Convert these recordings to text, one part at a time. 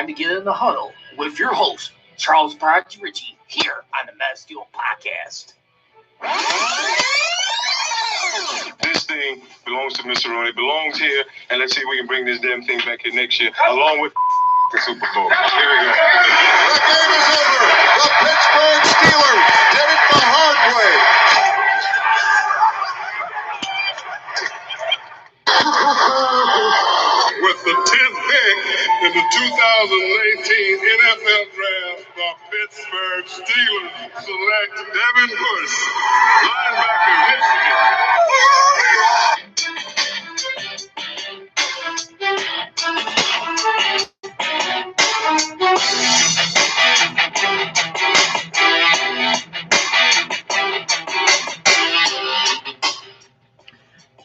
time to get in the huddle with your host, Charles Prodigy Ritchie, here on the Mad Steel Podcast. This thing belongs to Mr. Roney, belongs here, and let's see if we can bring this damn thing back here next year, along with the Super Bowl. Here we go. The game is over. The Pittsburgh Steelers did it the hard way. With the 10th pick in the 2018 NFL Draft, the Pittsburgh Steelers select Devin Bush, linebacker, Michigan.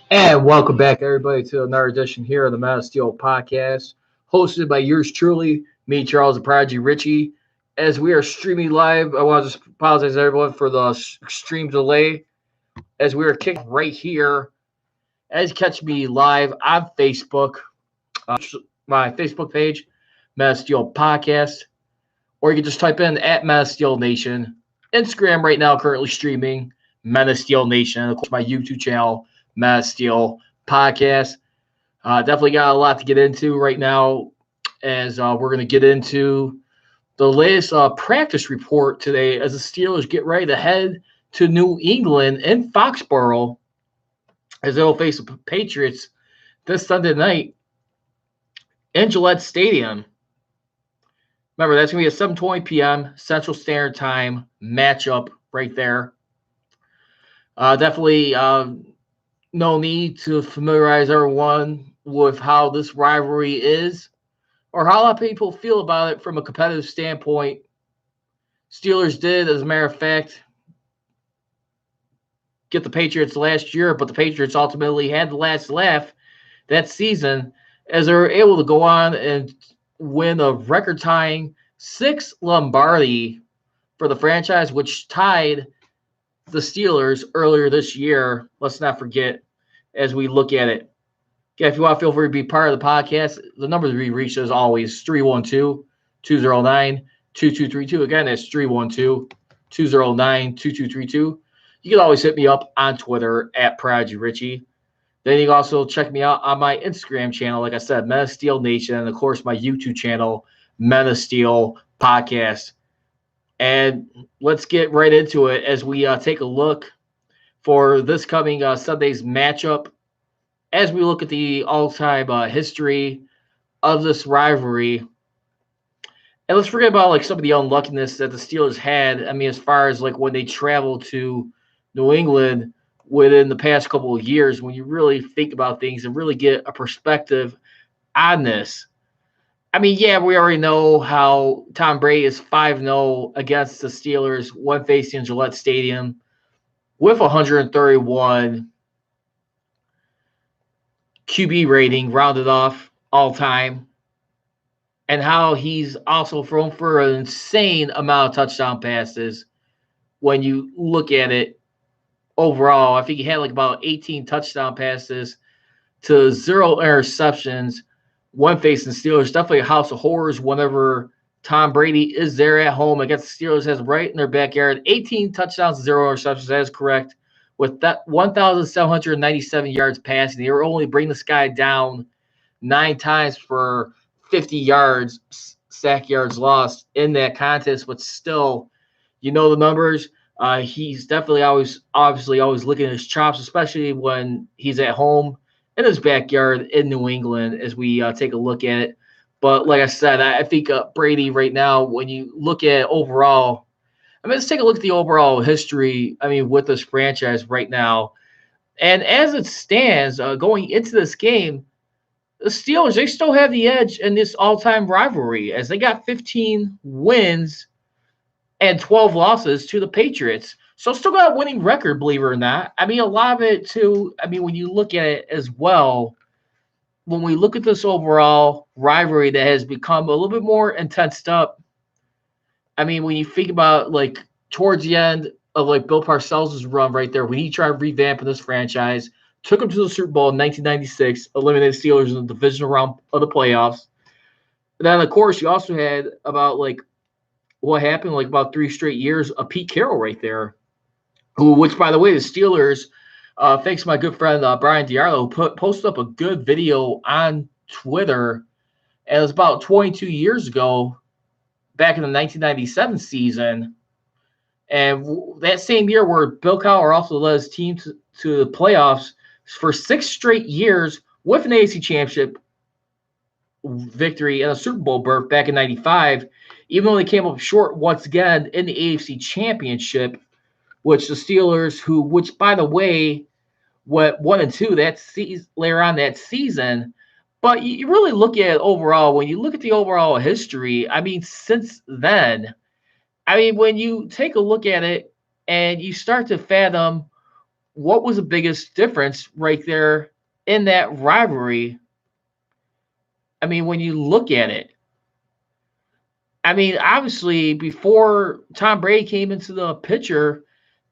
And welcome back, everybody, to another edition here of the Mad Steel Podcast, hosted by yours truly, me, Charles the Prodigy Ritchie. As we are streaming live, I want to just apologize to everyone for the extreme delay, as we are kicked right here. As you catch me live on Facebook, my Facebook page, Mad Steel Podcast, or you can just type in at Mad Steel Nation. Instagram right now, currently streaming Mad Steel Nation. Of course, my YouTube channel, Mad Steel Podcast. Definitely got a lot to get into right now, as we're going to get into the latest practice report today as the Steelers get ready to head to New England in Foxborough, as they'll face the Patriots this Sunday night in Gillette Stadium. Remember, that's going to be a 7:20 p.m. Central Standard Time matchup right there. Definitely no need to familiarize everyone with how this rivalry is or how a lot of people feel about it from a competitive standpoint. Steelers did, as a matter of fact, get the Patriots last year, but the Patriots ultimately had the last laugh that season as they were able to go on and win a record-tying 6 Lombardi for the franchise, which tied the Steelers earlier this year. Let's not forget as we look at it. Again, if you want to feel free to be part of the podcast, the number to be reached is always 312-209-2232. Again, that's 312-209-2232. You can always hit me up on Twitter at Prodigy Ritchie. Then you can also check me out on my Instagram channel, like I said, Men of Steel Nation, and of course my YouTube channel, Men of Steel Podcast. And let's get right into it as we take a look for this coming Sunday's matchup, as we look at the all-time history of this rivalry. And let's forget about like some of the unluckiness that the Steelers had. I mean, as far as like when they traveled to New England within the past couple of years, when you really think about things and really get a perspective on this. I mean, yeah, we already know how Tom Brady is 5-0 against the Steelers when facing Gillette Stadium with 131 QB rating, rounded off all time, and how he's also thrown for an insane amount of touchdown passes when you look at it overall. I think he had like about 18 touchdown passes to 0 interceptions when facing Steelers. Definitely a house of horrors whenever Tom Brady is there at home against the Steelers, has right in their backyard. 18 touchdowns, 0 interceptions. That is correct. With that 1,797 yards passing, they were only bringing this guy down 9 times for 50 yards, sack yards lost in that contest. But still, you know the numbers. He's definitely always looking at his chops, especially when he's at home in his backyard in New England, as we take a look at it. But like I said, I think Brady right now, when you look at overall, I mean, let's take a look at the overall history, I mean, with this franchise right now. And as it stands, going into this game, the Steelers, they still have the edge in this all-time rivalry, as they got 15 wins and 12 losses to the Patriots. So still got a winning record, believe it or not. I mean, a lot of it, too, I mean, when you look at it as well, when we look at this overall rivalry that has become a little bit more intensed up, I mean, when you think about, like, towards the end of, like, Bill Parcells' run right there, when he tried revamping this franchise, took him to the Super Bowl in 1996, eliminated the Steelers in the divisional round of the playoffs. Then, of course, you also had about like what happened like about 3 straight years of Pete Carroll right there, which by the way, the Steelers, thanks to my good friend Brian Diarlo, posted up a good video on Twitter, and it was about 22 years ago, back in the 1997 season, and that same year where Bill Cowher also led his team to the playoffs for 6 straight years with an AFC Championship victory and a Super Bowl berth back in '95, even though they came up short once again in the AFC Championship, which the Steelers, which by the way, went 1-2 that season later on that season. But you really look at it overall, when you look at the overall history, I mean, since then, I mean, when you take a look at it and you start to fathom what was the biggest difference right there in that rivalry, I mean, when you look at it, I mean, obviously, before Tom Brady came into the picture,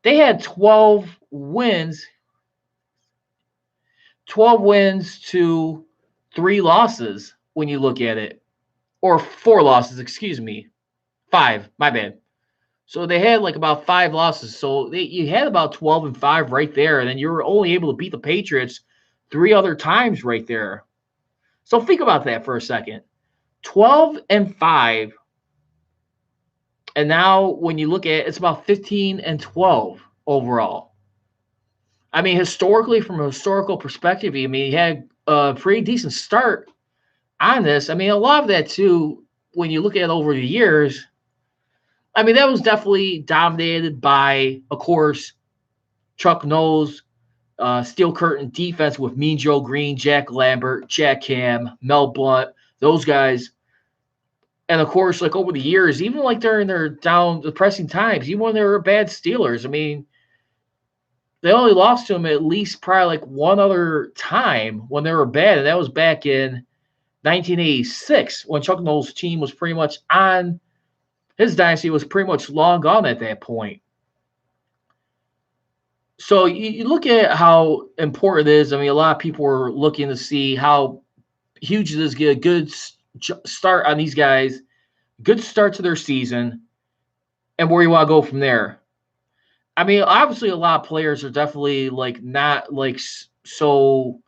they had 12 wins to 3 losses when you look at it, or 4 losses, excuse me, 5, my bad. So they had like about 5 losses. So you had about 12-5 right there, and then you were only able to beat the Patriots 3 other times right there. So think about that for a second. 12-5, and now when you look at it, it's about 15-12 overall. I mean, historically, from a historical perspective, I mean, he had a pretty decent start on this. I mean, a lot of that too, when you look at it over the years, I mean, that was definitely dominated by, of course, Chuck Knowles, Steel Curtain defense with Mean Joe Green, Jack Lambert, Jack Ham, Mel Blount, those guys. And of course, like over the years, even like during their down depressing times, even when they were bad Steelers, I mean, they only lost to them at least probably like one other time when they were bad, and that was back in 1986 when Chuck Knowles' team was pretty much on his dynasty was pretty much long gone at that point. So you look at how important it is. I mean, a lot of people are looking to see how huge it is to get a good start on these guys, good start to their season, and where you want to go from there. I mean, obviously, a lot of players are definitely like not like so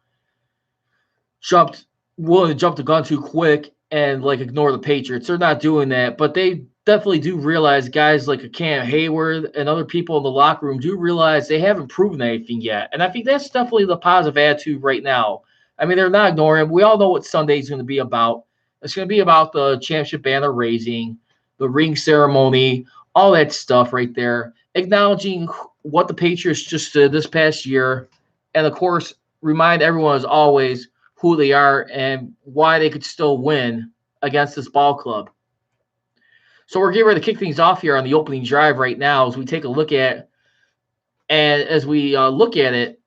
willing to jump the gun too quick and like ignore the Patriots. They're not doing that, but they definitely do realize guys like a Cam Hayward and other people in the locker room do realize they haven't proven anything yet. And I think that's definitely the positive attitude right now. I mean, they're not ignoring him. We all know what Sunday's going to be about. It's going to be about the championship banner raising, the ring ceremony, all that stuff right there, acknowledging what the Patriots just did this past year, and of course, remind everyone as always who they are and why they could still win against this ball club. So we're getting ready to kick things off here on the opening drive right now as we take a look at, and as we look at it,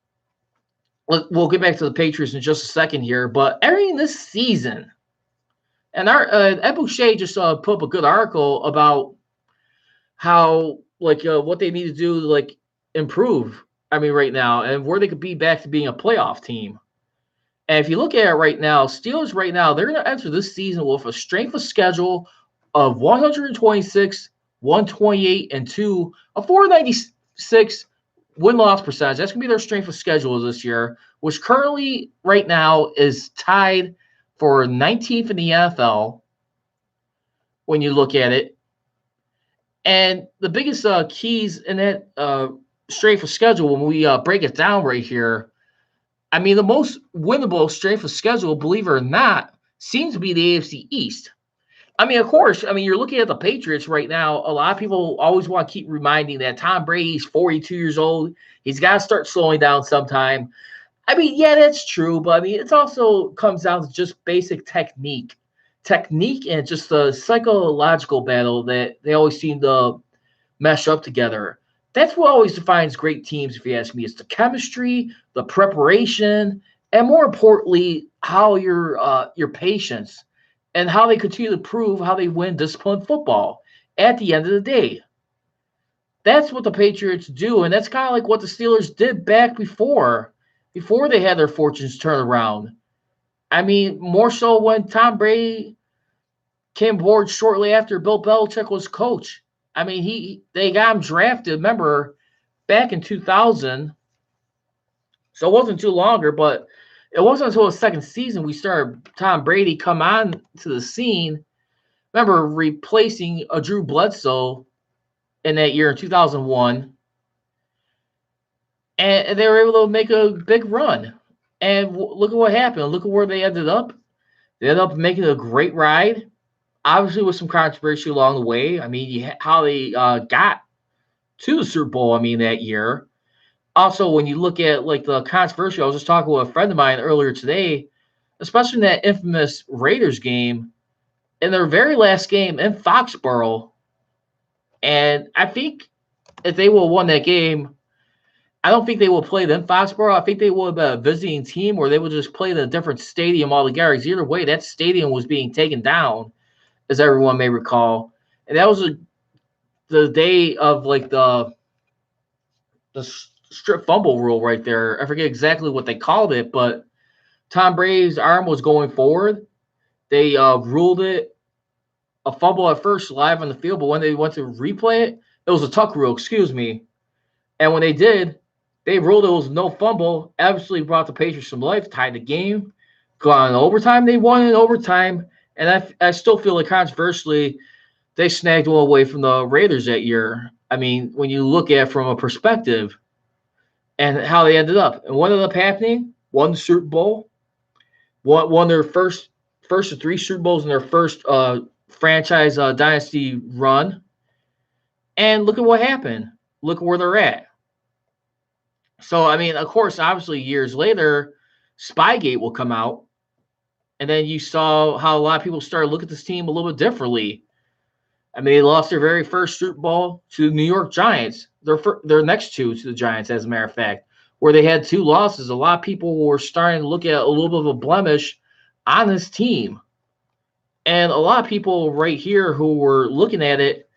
we'll get back to the Patriots in just a second here. But entering this season, and our Ed Boucher just put up a good article about how like what they need to do to like improve. I mean, right now, and where they could be back to being a playoff team. And if you look at it right now, Steelers right now, they're going to enter this season with a strength of schedule of 126, 128, and 2, a 496 win-loss percentage. That's going to be their strength of schedule this year, which currently right now is tied for 19th in the NFL when you look at it. And the biggest keys in that strength of schedule, when we break it down right here, I mean, the most winnable strength of schedule, believe it or not, seems to be the AFC East. I mean, of course, I mean, you're looking at the Patriots right now. A lot of people always want to keep reminding that Tom Brady's 42 years old. He's got to start slowing down sometime. I mean, yeah, that's true. But, I mean, it also comes down to just basic technique and just the psychological battle that they always seem to mesh up together. That's what always defines great teams, if you ask me. It's the chemistry, the preparation, and more importantly, how your patience and how they continue to prove how they win disciplined football at the end of the day. That's what the Patriots do, and that's kind of like what the Steelers did back before they had their fortunes turned around. I mean, more so when Tom Brady came aboard shortly after Bill Belichick was coach. I mean, they got him drafted, remember, back in 2000. So it wasn't too longer, but it wasn't until the second season we started Tom Brady come on to the scene. Remember, replacing a Drew Bledsoe in that year in 2001. And they were able to make a big run. And look at what happened. Look at where they ended up. They ended up making a great ride. Obviously, with some controversy along the way. I mean, how they got to the Super Bowl, I mean, that year. Also, when you look at like the controversy, I was just talking with a friend of mine earlier today, especially in that infamous Raiders game, in their very last game in Foxborough. And I think if they would have won that game, I don't think they will play in Foxborough. I think they would have been a visiting team, or they would just play in a different stadium altogether. Either way, that stadium was being taken down, as everyone may recall. And that was the day of like the strip fumble rule right there. I forget exactly what they called it, but Tom Brady's arm was going forward. They ruled it a fumble at first live on the field, but when they went to replay it, it was a tuck rule, excuse me. And when they did, they ruled it was no fumble, absolutely brought the Patriots some life, tied the game, gone in overtime. They won in overtime, and I still feel like controversially, they snagged one away from the Raiders that year. I mean, when you look at it from a perspective and how they ended up. And what ended up happening? Won the Super Bowl, won their first of three Super Bowls in their first franchise dynasty run. And look at what happened. Look at where they're at. So, I mean, of course, obviously years later, Spygate will come out. And then you saw how a lot of people started looking at this team a little bit differently. I mean, they lost their very first Super Bowl to the New York Giants. Their next two to the Giants, as a matter of fact, where they had two losses. A lot of people were starting to look at a little bit of a blemish on this team. And a lot of people right here who were looking at it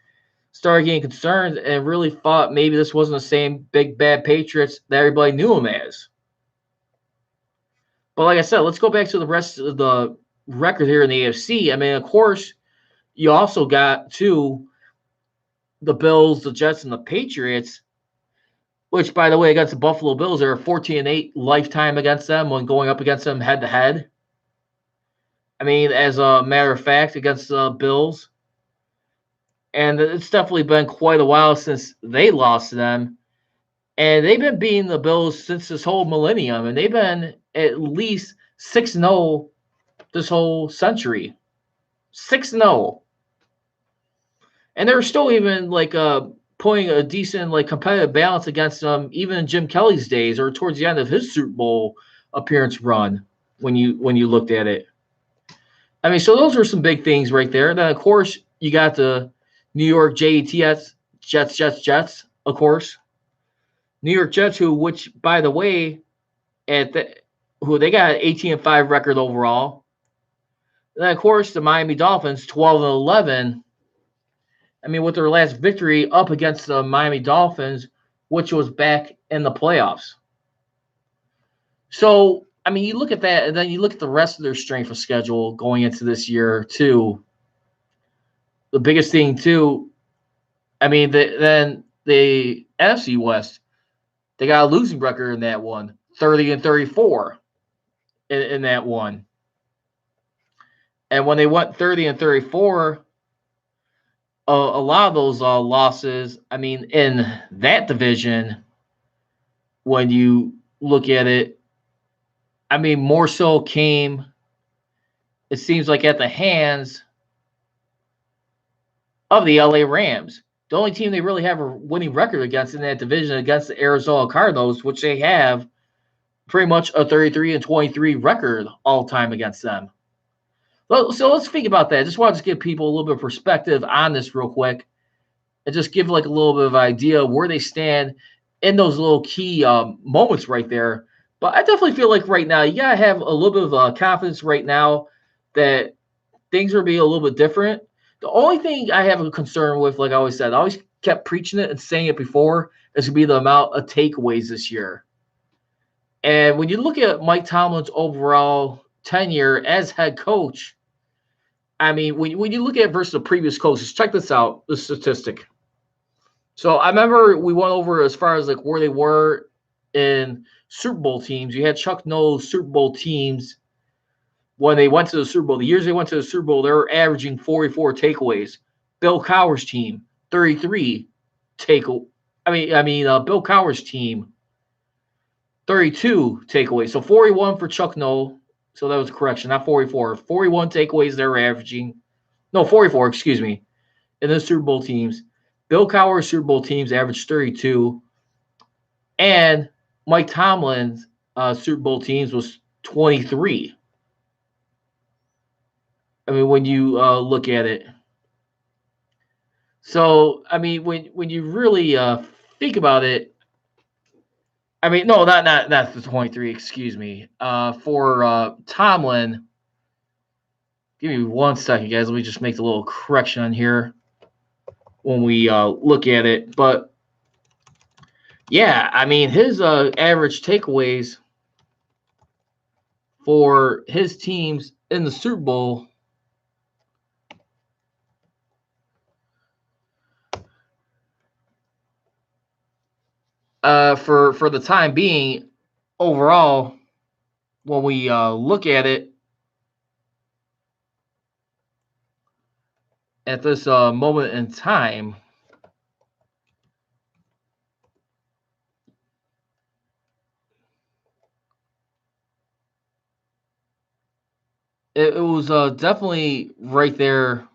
started getting concerned and really thought maybe this wasn't the same big bad Patriots that everybody knew them as. But like I said, let's go back to the rest of the record here in the AFC. I mean, of course, you also got to the Bills, the Jets, and the Patriots, which, by the way, against the Buffalo Bills, they're 14-8 lifetime against them when going up against them head-to-head. I mean, as a matter of fact, against the Bills. And it's definitely been quite a while since they lost to them. And they've been beating the Bills since this whole millennium. And they've been at least 6-0 this whole century. 6-0. And they're still even like putting a decent like competitive balance against them even in Jim Kelly's days or towards the end of his Super Bowl appearance run when you looked at it. I mean, so those are some big things right there. And then, of course, you got the New York Jets, of course. New York Jets, which, by the way, they got an 18-5 record overall. And then, of course, the Miami Dolphins, 12-11. I mean, with their last victory up against the Miami Dolphins, which was back in the playoffs. So, I mean, you look at that, and then you look at the rest of their strength of schedule going into this year, too. The biggest thing, too, I mean, then the NFC West, they got a losing record in that one, 30-34 in that one. And when they went 30-34, a lot of those losses, I mean, in that division, when you look at it, I mean, more so came, it seems like, at the hands of the LA Rams. The only team they really have a winning record against in that division against the Arizona Cardinals, which they have pretty much a 33-23 record all time against them. So let's think about that. I just want to give people a little bit of perspective on this real quick and just give like a little bit of idea where they stand in those little key moments right there. But I definitely feel like right now you got to have a little bit of confidence right now that things are being a little bit different. The only thing I have a concern with, like I always said, I always kept preaching it and saying it before, is going to be the amount of takeaways this year. And when you look at Mike Tomlin's overall tenure as head coach, I mean, when you look at versus the previous coaches, check this out, the statistic. So I remember we went over as far as like where they were in Super Bowl teams. You had Chuck Noll's Super Bowl teams when they went to the Super Bowl. The years they went to the Super Bowl, they were averaging 44 takeaways. Bill Cowher's team, 33 takeaways. Bill Cowher's team, 32 takeaways. So 41 for Chuck Noll. So that was a correction, not 44. 41 takeaways they were averaging. No, 44, excuse me, in the Super Bowl teams. Bill Cowher's Super Bowl teams averaged 32. And Mike Tomlin's Super Bowl teams was 23. I mean, when you look at it. So, I mean, when you really think about it, I mean, no, not the 23, excuse me. For Tomlin, give me 1 second, guys. Let me just make a little correction on here when we look at it. But, yeah, I mean, his average takeaways for his teams in the Super Bowl for the time being, overall, when we look at it at this moment in time, it was definitely right there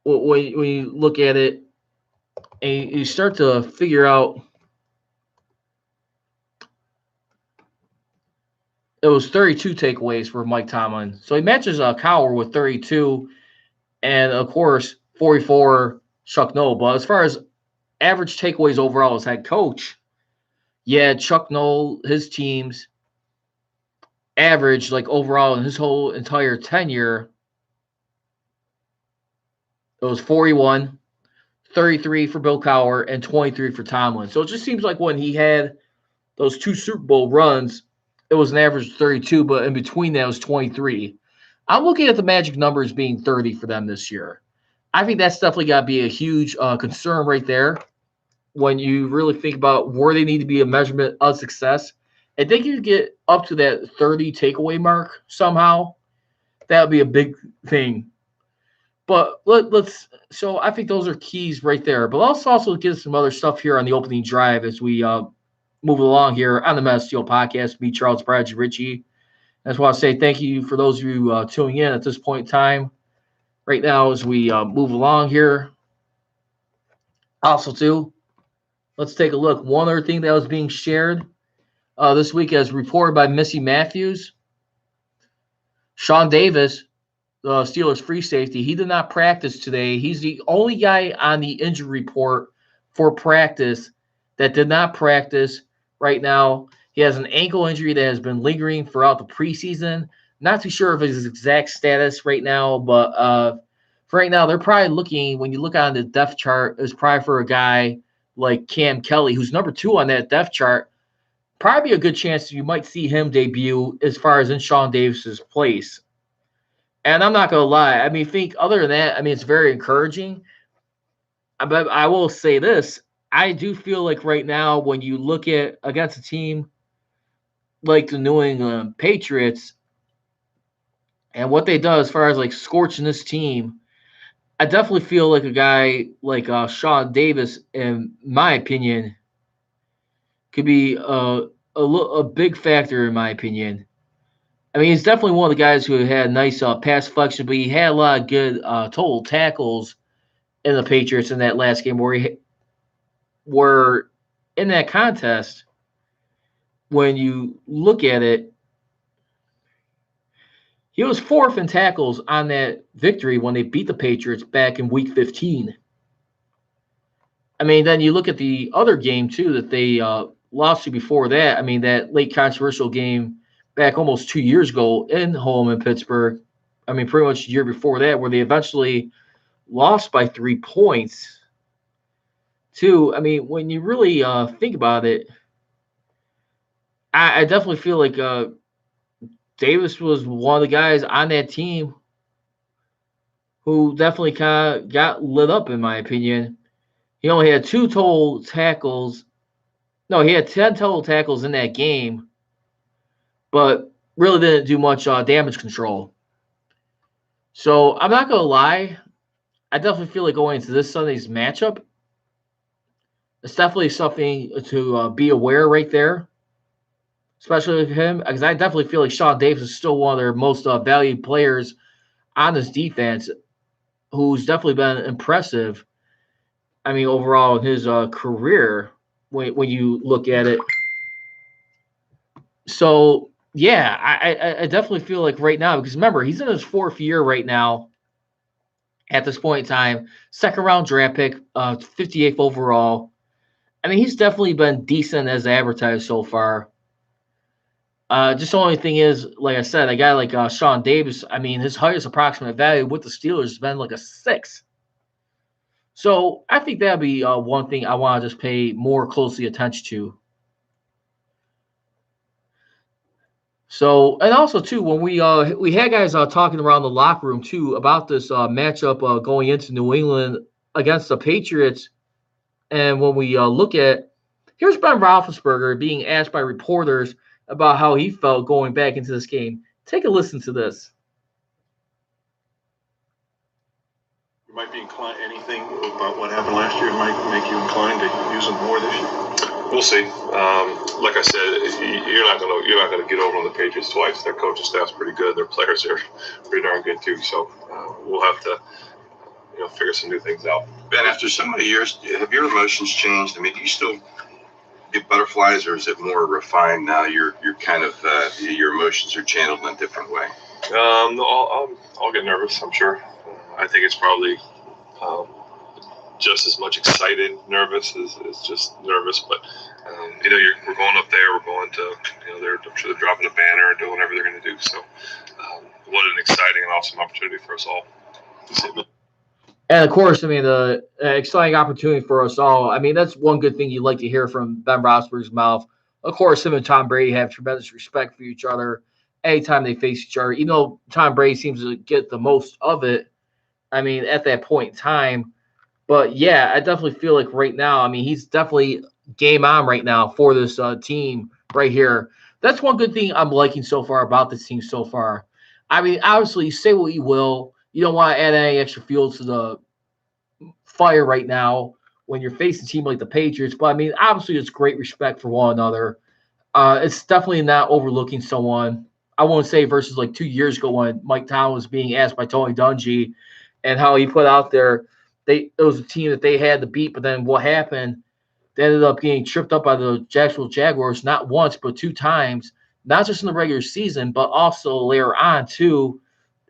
when you look at it and you start to figure out. It was 32 takeaways for Mike Tomlin. So he matches Cowher with 32 and, of course, 44 Chuck Noll. But as far as average takeaways overall as head coach, yeah, Chuck Noll, his teams averaged, like, overall in his whole entire tenure, it was 41, 33 for Bill Cowher, and 23 for Tomlin. So it just seems like when he had those 2 Super Bowl runs, it was an average of 32, but in between that was 23. I'm looking at the magic numbers being 30 for them this year. I think that's definitely got to be a huge concern right there when you really think about where they need to be a measurement of success. If they can get up to that 30 takeaway mark somehow, that would be a big thing. But let's. So I think those are keys right there. But let's also get some other stuff here on the opening drive as we move along here on the Men of Steel podcast. Me, Charles Prodigy Ritchie. I just want to say thank you for those of you tuning in at this point in time. Right now, as we move along here. Also, too, let's take a look. One other thing that was being shared this week, as reported by Missy Matthews, Sean Davis, the Steelers free safety, he did not practice today. He's the only guy on the injury report for practice that did not practice right now. He has an ankle injury that has been lingering throughout the preseason. Not too sure of his exact status right now, but for right now, they're probably looking, when you look on the depth chart, is probably for a guy like Cam Kelly, who's number 2 on that depth chart. Probably a good chance you might see him debut as far as in Sean Davis's place. And I'm not going to lie. I mean, think other than that, I mean, it's very encouraging. But I will say this. I do feel like right now when you look at against a team like the New England Patriots and what they do as far as like scorching this team, I definitely feel like a guy like Sean Davis, in my opinion, could be a big factor in my opinion. I mean, he's definitely one of the guys who had nice pass flexion, but he had a lot of good total tackles in the Patriots in that last game where in that contest, when you look at it, he was 4th in tackles on that victory when they beat the Patriots back in Week 15. I mean, then you look at the other game, too, that they lost to before that. I mean, that late controversial game back almost 2 years ago in Pittsburgh. I mean, pretty much the year before that, where they eventually lost by 3 points. Too, I mean, when you really think about it, I definitely feel like Davis was one of the guys on that team who definitely kind of got lit up, in my opinion. He only had 2 total tackles. No, he had 10 total tackles in that game, but really didn't do much damage control. So I'm not going to lie. I definitely feel like going into this Sunday's matchup, it's definitely something to be aware right there, especially with him, because I definitely feel like Sean Davis is still one of their most valued players on this defense, who's definitely been impressive. I mean, overall in his career, when you look at it. So yeah, I definitely feel like right now, because remember, he's in his 4th year right now. At this point in time, 2nd round draft pick, 58th overall. I mean, he's definitely been decent as advertised so far. Just the only thing is, like I said, a guy like Sean Davis, I mean, his highest approximate value with the Steelers has been like a 6. So I think that'd be one thing I want to just pay more closely attention to. So, and also too, when we had guys talking around the locker room too about this matchup going into New England against the Patriots, and when we look at, here's Ben Roethlisberger being asked by reporters about how he felt going back into this game. Take a listen to this. You might be inclined, anything about what happened last year might make you inclined to use them more this year. We'll see. Like I said, you're not gonna get over on the Patriots twice. Their coaching staff's pretty good. Their players are pretty darn good too. So we'll have to, figure some new things out. Ben, after so many years, have your emotions changed? I mean, do you still get butterflies, or is it more refined now? You're kind of your emotions are channeled in a different way. I'll get nervous. I'm sure. I think it's probably just as much excited, nervous as just nervous. But we're going up there. We're going to, I'm sure they're dropping a banner and doing whatever they're going to do. So, what an exciting and awesome opportunity for us all. And of course, I mean, the exciting opportunity for us all. I mean, that's one good thing you'd like to hear from Ben Roethlisberger's mouth. Of course, him and Tom Brady have tremendous respect for each other anytime they face each other. Even though Tom Brady seems to get the most of it, I mean, at that point in time. But yeah, I definitely feel like right now, I mean, he's definitely game on right now for this team right here. That's one good thing I'm liking so far about this team so far. I mean, obviously, say what you will. You don't want to add any extra fuel to the fire right now when you're facing a team like the Patriots. But, I mean, obviously, it's great respect for one another. It's definitely not overlooking someone. I won't say versus like 2 years ago when Mike Tomlin was being asked by Tony Dungy and how he put out there it was a team that they had to beat, but then what happened? They ended up getting tripped up by the Jacksonville Jaguars not once but 2 times, not just in the regular season, but also later on too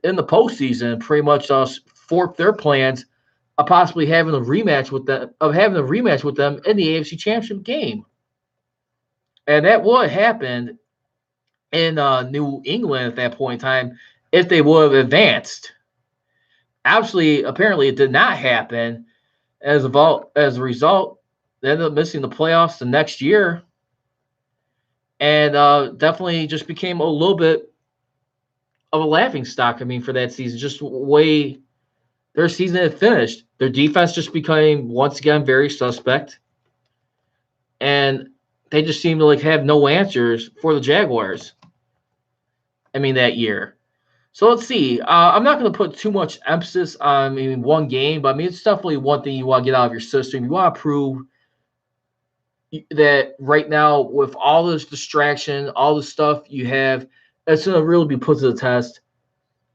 in the postseason. Pretty much forked their plans of possibly having a rematch with them, in the AFC Championship game, and that would happen in New England at that point in time if they would have advanced. Absolutely, apparently it did not happen. As a result, they ended up missing the playoffs the next year, and definitely just became a little bit of a laughing stock. I mean, for that season, just the way their season had finished. Their defense just became once again very suspect, and they just seemed to have no answers for the Jaguars. I mean, that year. So let's see. I'm not going to put too much emphasis on one game, but I mean, it's definitely one thing you want to get out of your system. You want to prove that right now, with all this distraction, all the stuff you have, it's going to really be put to the test.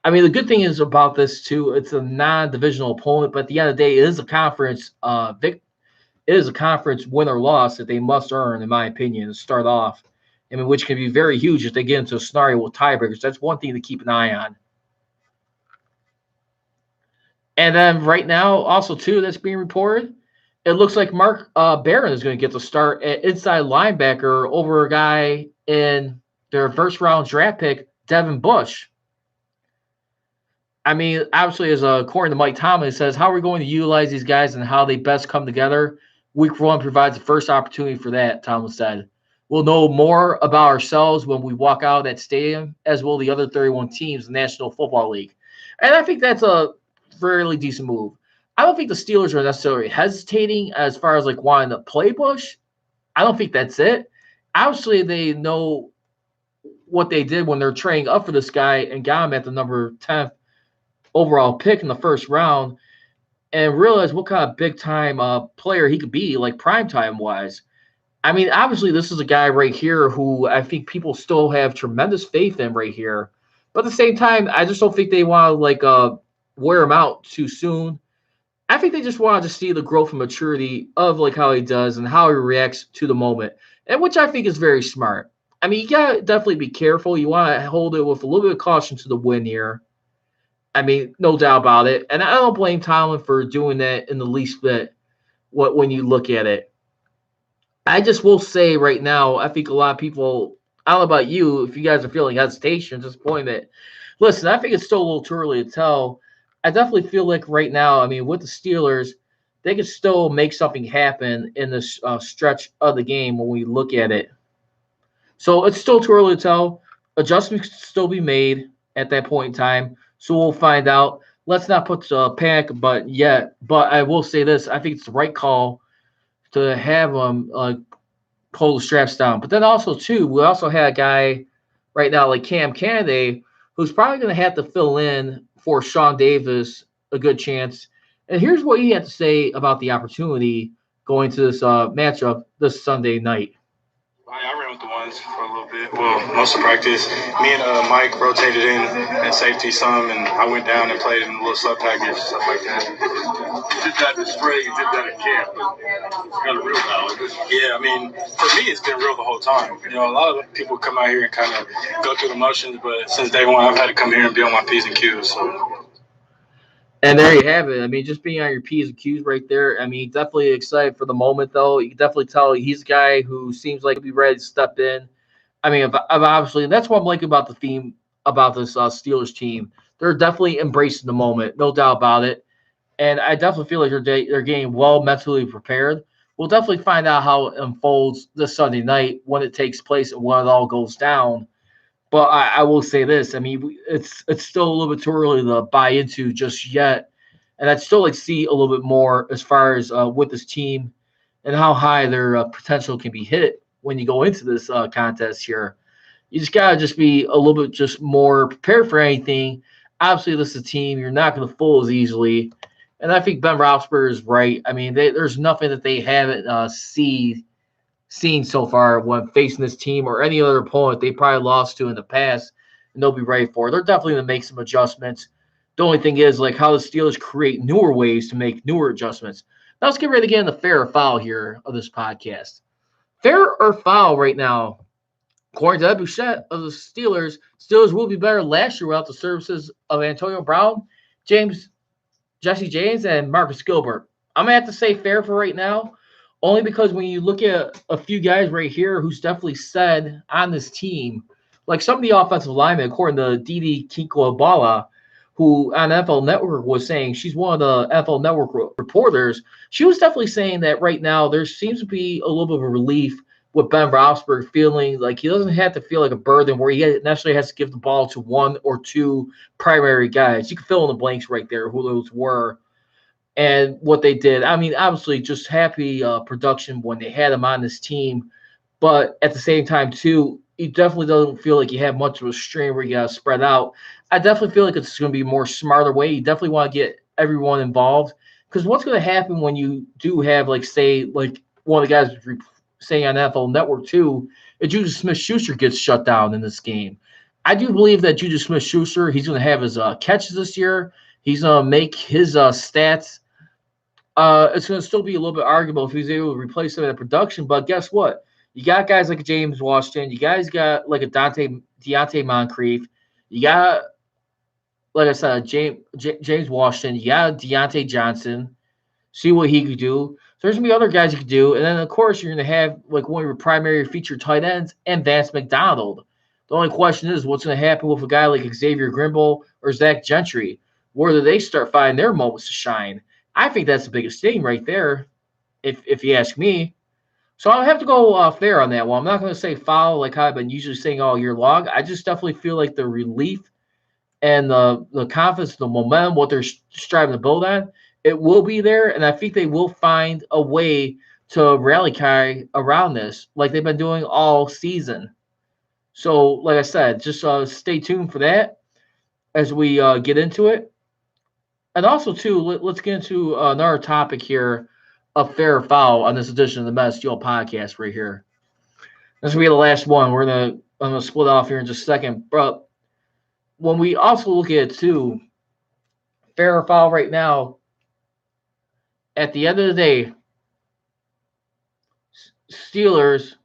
I mean, the good thing is about this too, it's a non-divisional opponent, but at the end of the day, it is a conference it is a conference win or loss that they must earn, in my opinion, to start off. I mean, which can be very huge if they get into a scenario with tiebreakers. That's one thing to keep an eye on. And then right now, also too, that's being reported, it looks like Mark Barron is going to get the start at inside linebacker over a guy in their first-round draft pick, Devin Bush. I mean, obviously, according to Mike Tomlin, it says, how are we going to utilize these guys and how they best come together? Week 1 provides the first opportunity for that, Tomlin said. We'll know more about ourselves when we walk out of that stadium, as will the other 31 teams in the National Football League. And I think that's a fairly decent move. I don't think the Steelers are necessarily hesitating as far as like wanting to play Bush. I don't think that's it. Obviously, they know what they did when they're trading up for this guy and got him at the number 10th overall pick in the first round and realized what kind of big time player he could be, like prime time wise. I mean, obviously, this is a guy right here who I think people still have tremendous faith in right here. But at the same time, I just don't think they want to like wear him out too soon. I think they just want to see the growth and maturity of like how he does and how he reacts to the moment, and which I think is very smart. I mean, you gotta definitely be careful. You want to hold it with a little bit of caution to the wind here. I mean, no doubt about it. And I don't blame Tomlin for doing that in the least bit. When you look at it, I just will say right now, I think a lot of people. I don't know about you, if you guys are feeling hesitation, disappointment. Listen, I think it's still a little too early to tell. I definitely feel like right now, I mean, with the Steelers, they can still make something happen in this stretch of the game when we look at it. So it's still too early to tell. Adjustments can still be made at that point in time. So we'll find out. Let's not put panic but yet. But I will say this. I think it's the right call to have them pull the straps down. But then also, too, we also had a guy right now like Cam Kennedy who's probably going to have to fill in for Sean Davis a good chance. And here's what he had to say about the opportunity going to this matchup this Sunday night. I ran with the ones for a little bit. Well, most of practice. Me and Mike rotated in at safety some, and I went down and played in a little sub package, stuff like that. You did that in spring, you did that at camp, but it's kind of real now. Yeah, I mean, for me, it's been real the whole time. You know, a lot of people come out here and kind of go through the motions, but since day one, I've had to come here and be on my P's and Q's. So. And there you have it. I mean, just being on your P's and Q's right there. I mean, definitely excited for the moment, though. You can definitely tell he's a guy who seems like he'll be ready to step in. I mean, obviously, that's what I'm liking about the theme about this Steelers team. They're definitely embracing the moment, no doubt about it. And I definitely feel like they're getting well mentally prepared. We'll definitely find out how it unfolds this Sunday night when it takes place and when it all goes down. But I will say this. I mean, it's still a little bit too early to buy into just yet. And I'd still like to see a little bit more as far as with this team and how high their potential can be hit when you go into this contest here. You just got to just be a little bit just more prepared for anything. Obviously, this is a team you're not going to fool as easily. And I think Ben Roethlisberger is right. I mean, there's nothing that they haven't seen so far when facing this team or any other opponent they probably lost to in the past, and they'll be ready for it. They're definitely going to make some adjustments. The only thing is, like, how the Steelers create newer ways to make newer adjustments. Now let's get ready to get in the fair or foul here of this podcast. Fair or foul right now, according to Ed Bouchette of the Steelers will be better last year without the services of Antonio Brown, Jesse James, and Marcus Gilbert. I'm going to have to say fair for right now, only because when you look at a few guys right here who's definitely said on this team, like some of the offensive linemen, according to Didi Kinkle-Abala, who on NFL Network was saying, she's one of the NFL Network reporters, she was definitely saying that right now there seems to be a little bit of a relief with Ben Roethlisberger feeling like he doesn't have to feel like a burden where he necessarily has to give the ball to one or two primary guys. You can fill in the blanks right there who those were and what they did. I mean, obviously just happy production when they had him on this team. But at the same time, too, he definitely doesn't feel like you have much of a strain where you got to spread out. I definitely feel like it's going to be a more smarter way. You definitely want to get everyone involved. Because what's going to happen when you do have, like, say, like one of the guys saying on NFL Network, too, if Juju Smith-Schuster gets shut down in this game. I do believe that Juju Smith-Schuster, he's going to have his catches this year. He's going to make his stats. It's going to still be a little bit arguable if he's able to replace some of that production. But guess what? You got guys like James Washington. You guys got like a Deontay Moncrief. You got, like I said, James Washington. You got Deontay Johnson. See what he could do. So there's going to be other guys you could do. And then, of course, you're going to have like one of your primary featured tight ends and Vance McDonald. The only question is what's going to happen with a guy like Xavier Grimble or Zach Gentry. Where do they start finding their moments to shine? I think that's the biggest thing right there, if you ask me. So I'll have to go fair on that one. I'm not going to say foul like how I've been usually saying all year long. I just definitely feel like the relief and the confidence, the momentum, what they're striving to build on, it will be there. And I think they will find a way to rally cry around this like they've been doing all season. So, like I said, just stay tuned for that as we get into it. And also, too, let's get into another topic here of fair or foul on this edition of the Meta Steel podcast right here. This will be the last one. I'm gonna split off here in just a second. But when we also look at it too, fair or foul right now, at the end of the day, Steelers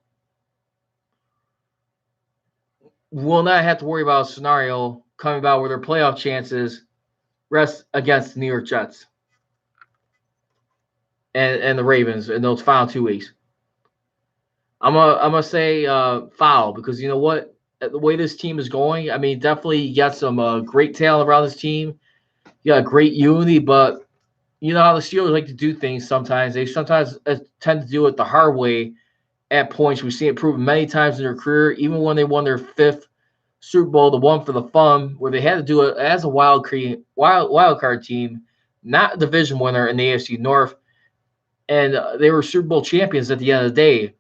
will not have to worry about a scenario coming about where their playoff chances rest against the New York Jets and the Ravens in those final 2 weeks. I'm gonna say foul because you know what? The way this team is going, I mean, definitely you got some great talent around this team. You got great unity, but you know how the Steelers like to do things sometimes. They sometimes tend to do it the hard way at points. We've seen it proven many times in their career, even when they won their 5th Super Bowl, the one for the fun, where they had to do it as a wild card team, not a division winner in the AFC North, and they were Super Bowl champions at the end of the day.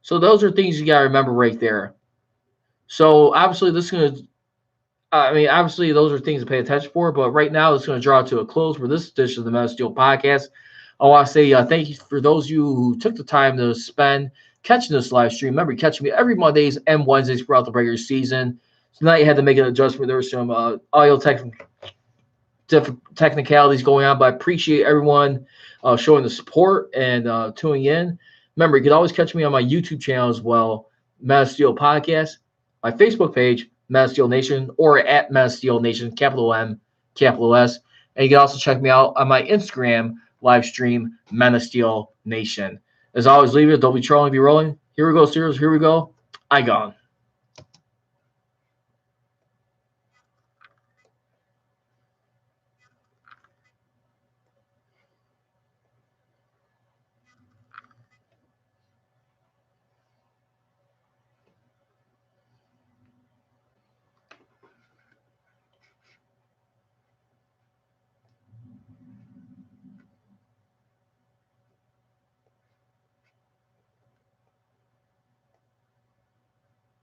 So those are things you got to remember right there. So obviously obviously those are things to pay attention for, but right now it's going to draw to a close for this edition of the Meta Steel podcast. I want to say thank you for those of you who took the time to spend catching this live stream. Remember, catching me every Mondays and Wednesdays throughout the regular season. Tonight you had to make an adjustment. There were some audio technicalities going on, but I appreciate everyone showing the support and tuning in. Remember, you can always catch me on my YouTube channel as well, Meta Steel Podcast, my Facebook page, Meta Steel Nation, or at Meta Steel Nation, capital M, capital S. And you can also check me out on my Instagram live stream, Meta Steel Nation. As always, leave it. Don't be trolling, be rolling. Here we go, Steelers. Here we go. I gone.